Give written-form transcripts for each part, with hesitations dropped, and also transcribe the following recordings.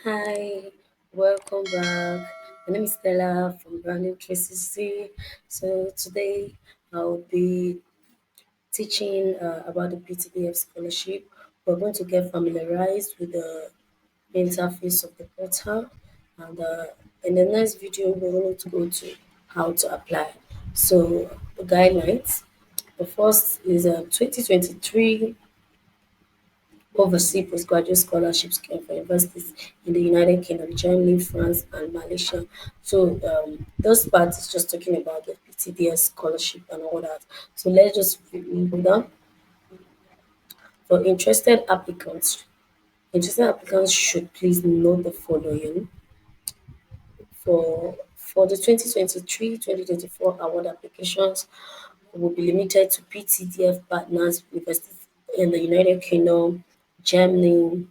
Hi, welcome back. My name is Stella from Branding 360. So today I'll be teaching about the Ptdf Scholarship. We're going to get familiarized with the interface of the portal, and in the next video we're going to go to how to apply. So the guidelines. The first is 2023 overseas postgraduate scholarship scheme for universities in the United Kingdom, Germany, France, and Malaysia. So those parts is just talking about the PTDS scholarship and all that. So let's just go down. For interested applicants should please note the following. For the 2023-2024 award applications will be limited to PTDF partners universities in the United Kingdom, Germany,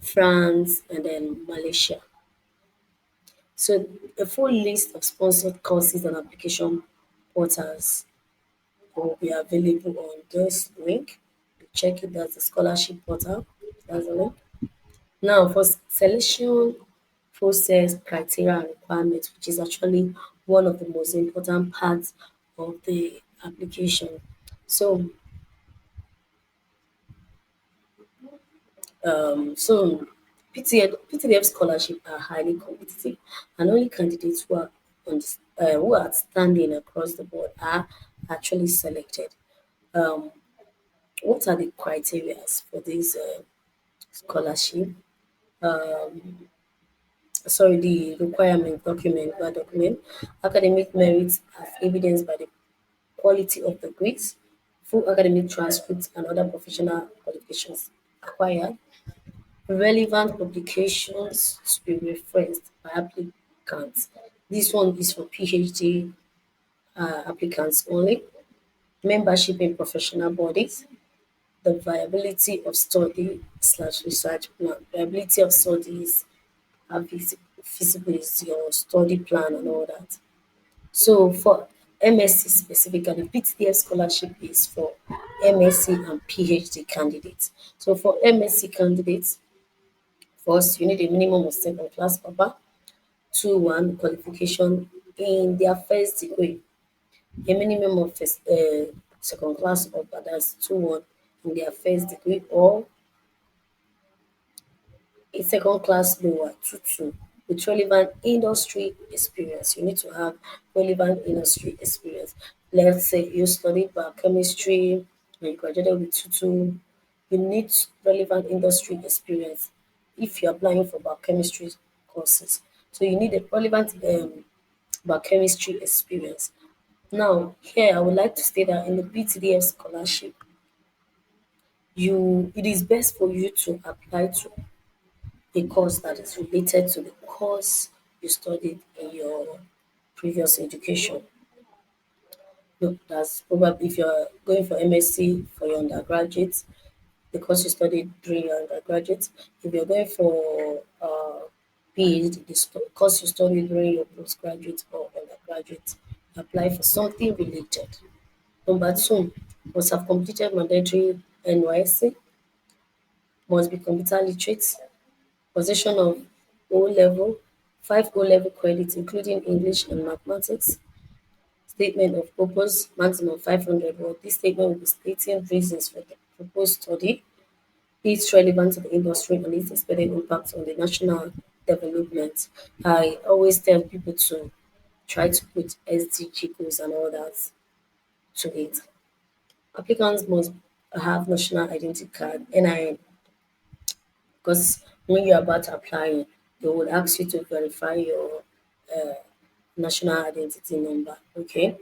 France, and then Malaysia. So a full list of sponsored courses and application portals will be available on this link. You check it, that's the scholarship portal. That's the link. Now for selection process criteria and requirements, which is actually one of the most important parts of the application. So so PTF scholarship are highly competitive, and only candidates who are standing across the board are actually selected. Um, what are the criteria for this scholarship? Sorry, the document, academic merits as evidenced by the quality of the grades, full academic transcripts, and other professional qualifications acquired. Relevant publications to be referenced by applicants. This one is for PhD applicants only. Membership in professional bodies. The viability of study slash research plan. Viability of studies, feasibility or study plan and all that. So for MSc specifically, PTDF scholarship is for MSc and PhD candidates. So for MSc candidates, first, you need a minimum of second class upper, 2-1 qualification in their first degree, a minimum of second class upper, that's 2-1 in their first degree, or a second class lower, 2-2, with relevant industry experience. You need to have relevant industry experience. Let's say you studied biochemistry and you graduated with 2-2, you need relevant industry experience if you're applying for biochemistry courses. So you need a relevant biochemistry experience. Now, here I would like to state that in the PTDF scholarship, it is best for you to apply to a course that is related to the course you studied in your previous education. Look, that's probably if you're going for MSc for your undergraduate, the course you studied during your undergraduate. If you're going for PhD, the course you studied during your postgraduate or undergraduate, apply for something related. Number two, must have completed mandatory NYC, must be computer literate, possession of O level, 5 O level credits, including English and mathematics, statement of purpose, maximum 500 words. This statement will be stating reasons for the proposed study, its relevance to the industry, and its expected impact on the national development. I always tell people to try to put SDG goals and all that to it. Applicants must have national identity card, NIN, because when you're about to apply, they will ask you to verify your national identity number. Okay,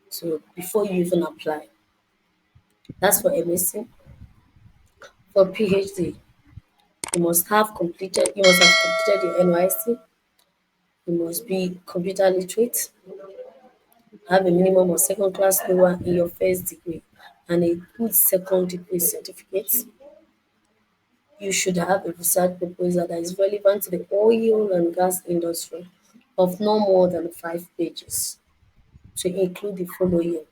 so before you even apply, that's for MSc. For PhD, you must have completed your NYC, you must be computer literate, have a minimum of second class lower in your first degree, and a good second degree certificate. You should have a research proposal that is relevant to the oil and gas industry of no more than 5 pages to include the following.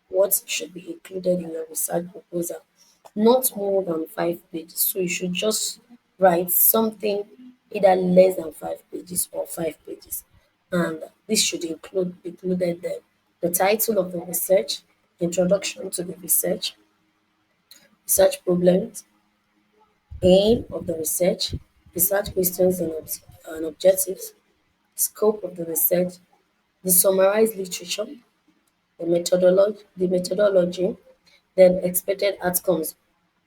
What should be included in your research proposal? Not more than 5 pages. So you should just write something either less than 5 pages or 5 pages. And this should included the title of the research, introduction to the research problems, aim of the research questions and objectives, scope of the summarized literature, the methodology, then expected outcomes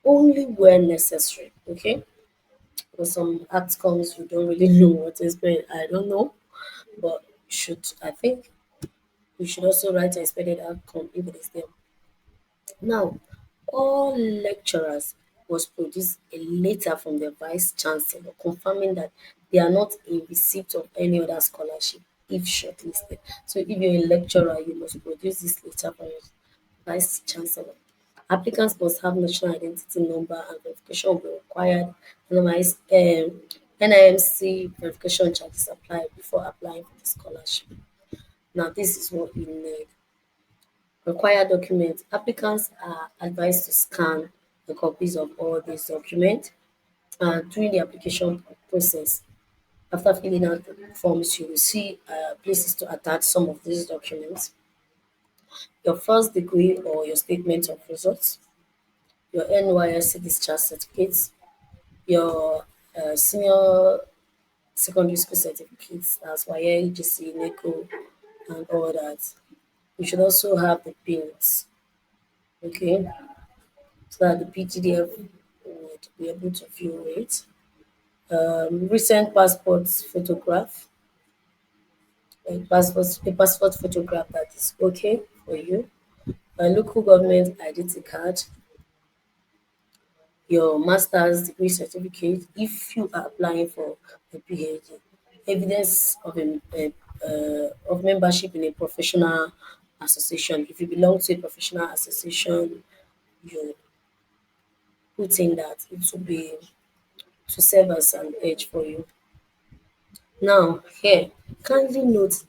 only where necessary. Okay, for some outcomes you don't really know what to expect. I don't know, but should I think you should also write an expected outcome if it is there. Now, all lecturers must produce a letter from the vice chancellor confirming that they are not in receipt of any other scholarship if shortlisted. So, if you're a lecturer, you must produce this letter from your vice chancellor. Applicants must have national identity number and verification will be required. Otherwise, NIMC verification charges apply before applying for the scholarship. Now, this is what you need. Required documents. Applicants are advised to scan the copies of all these documents during the application process. After filling out the forms, you will see places to attach some of these documents. Your first degree or your statement of results, your NYSC discharge certificates, your senior secondary school certificates, that's WAEC, GC, NECO, and all that. You should also have the pins, okay, so that the PTDF would be able to view it. Recent passport photograph, a passport photograph that is okay for you. A local government identity card, your master's degree certificate if you are applying for a PhD, evidence of membership in a professional association. If you belong to a professional association, you put in that it will be to serve as an edge for you. Now, here, kindly note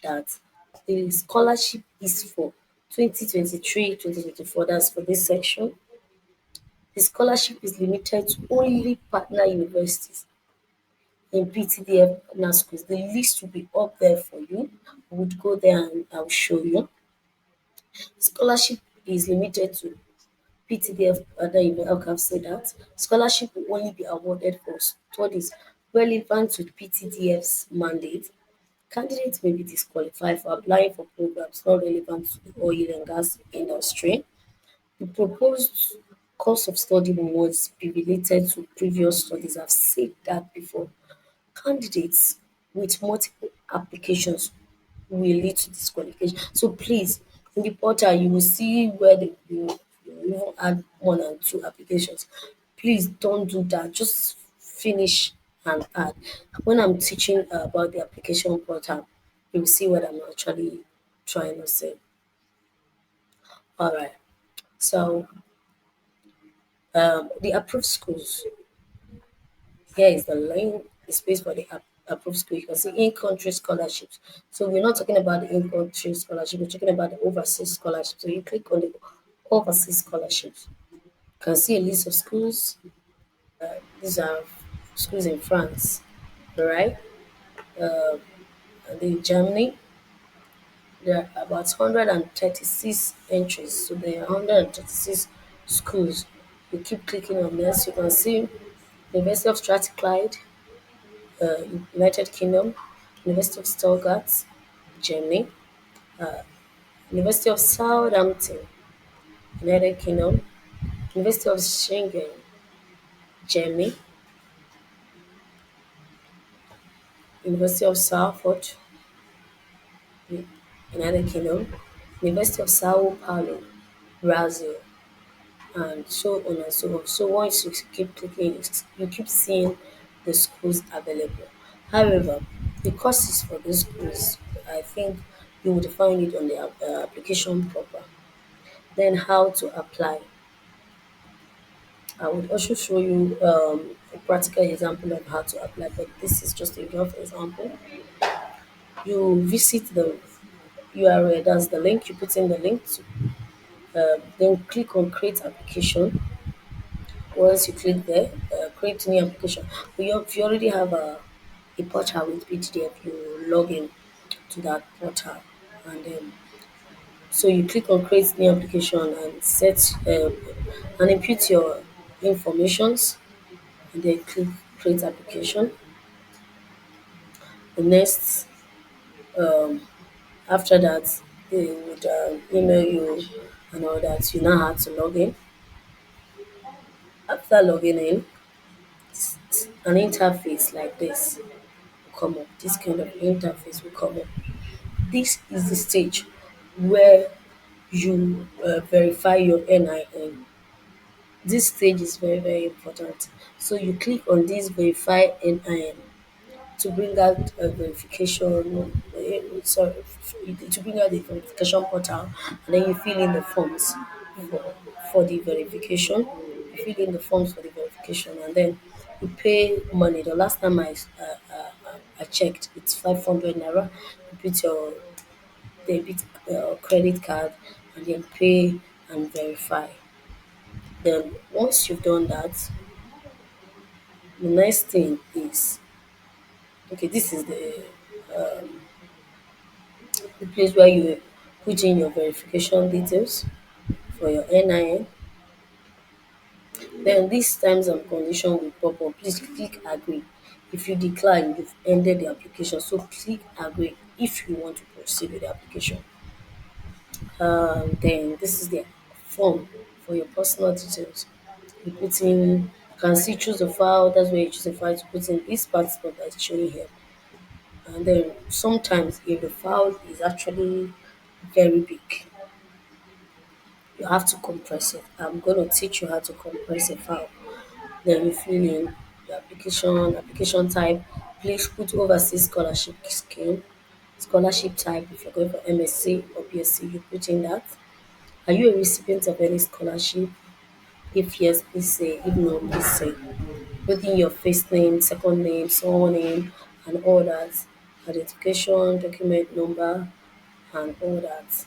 that the scholarship is for 2023-2024. That's for this section. The scholarship is limited to only partner universities in PTDF partner schools. The list will be up there for you. We would go there and I'll show you. Scholarship is limited to PTDF partner universities. I can say that. Scholarship will only be awarded for studies relevant to PTDF's mandate. Candidates may be disqualified for applying for programs not relevant to the oil and gas industry. The proposed course of study must be related to previous studies. I've said that before. Candidates with multiple applications will lead to disqualification. So please, in the portal, you will see where you even add one and two applications. Please don't do that. Just finish and add. When I'm teaching about the application portal, you will see what I'm actually trying to say. All right. So the approved schools. Here is the link, the space for the approved school. You can see in-country scholarships. So we're not talking about the in-country scholarship, we're talking about the overseas scholarship. So you click on the overseas scholarships. You can see a list of schools. These are schools in France, right? And in Germany, there are about 136 entries. So there are 136 schools. You keep clicking on this, you can see University of Strathclyde, uh, United Kingdom, University of Stuttgart, Germany, University of Southampton, United Kingdom, University of Schengen, Germany, University of Salford, United Kingdom, University of Sao Paulo, Brazil, and so on and so on. So once you keep clicking, you keep seeing the schools available. However, the courses for these schools, I think you would find it on the application proper. Then how to apply. I would also show you a practical example of how to apply, but this is just a rough example. You visit the URL, that's the link, you put in the link, then click on create application. Once you click there, create new application. But if you already have a portal with PTDF, you log in to that portal, and then so you click on create new application and set and input your informations, and then click create application. The next um, after that, they would email you and all that. You now have to log in. After logging in, an interface like this will come up. This kind of interface will come up. This is the stage where you verify your NIN. This stage is very, very important. So you click on this verify NIN to bring out a verification, sorry, to bring out the verification portal, and then you fill in the forms for, for the verification. You fill in the forms for the verification, and then you pay money. The last time I checked, it's 500 naira. You put your debit credit card, and then pay and verify. Then once you've done that, the next thing is okay. This is the place where you put in your verification details for your NIN. Then these terms and conditions will pop up. Please click agree. If you decline, you've ended the application. So click agree if you want to proceed with the application. Then this is the form for your personal details. You put in, you can see choose a file. That's where you choose a file to put in this passport that's showing here. And then sometimes if the file is actually very big, you have to compress it. I'm going to teach you how to compress a file. Then you fill in the application type. Please put overseas scholarship scheme, scholarship type. If you're going for MSc or BSc, you put in that. Are you a recipient of any scholarship? If yes, please say. If no, please say. Put in your first name, second name, surname, and all that. Identification, document number, and all that.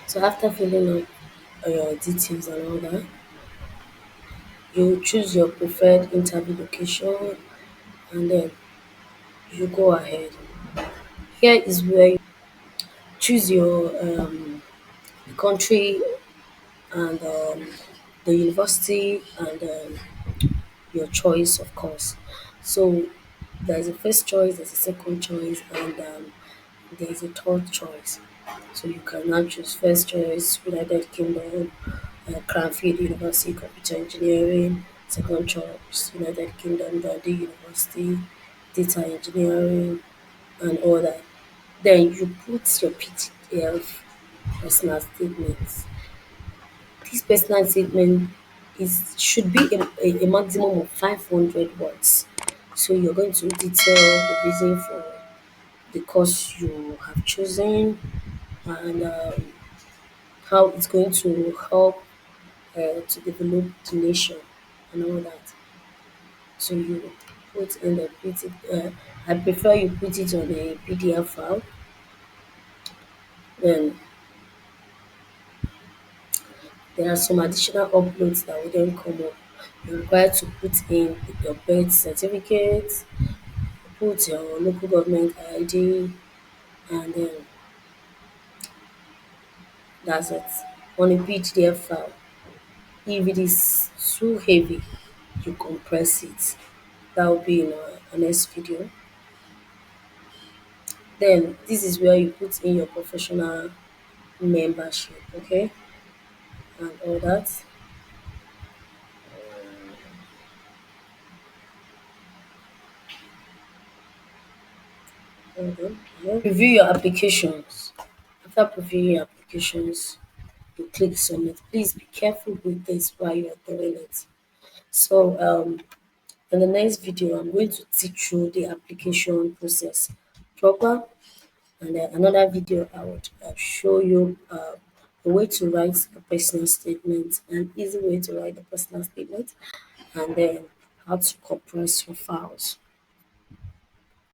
So after filling up your details and all that, you choose your preferred interview location, and then you go ahead. Here is where you choose your country and the university and your choice, of course. So there's a first choice, there's a second choice, and there's a third choice. So you can now choose first choice, United Kingdom, Cranfield University, Computer Engineering, second choice, United Kingdom, Dundee University, Data Engineering, and all that. Then you put your PTF personal statements. This personal statement is should be a maximum of 500 words. So you're going to detail the reason for the course you have chosen and how it's going to help to develop the nation and all that. So you put in the I prefer you put it on a PDF file. Then there are some additional uploads that will then come up. You're required to put in your birth certificate, put your local government ID, and then that's it. On a PDF file. If it is too heavy, you compress it. That will be in our next video. Then this is where you put in your professional membership, okay, and all that. Hold on. Yeah. Review your applications. After previewing your applications, you click submit. Please be careful with this while you are doing it. So in the next video, I'm going to teach you the application process proper, and then another video I would show you a way to write a personal statement, an easy way to write a personal statement, and then how to compress your files.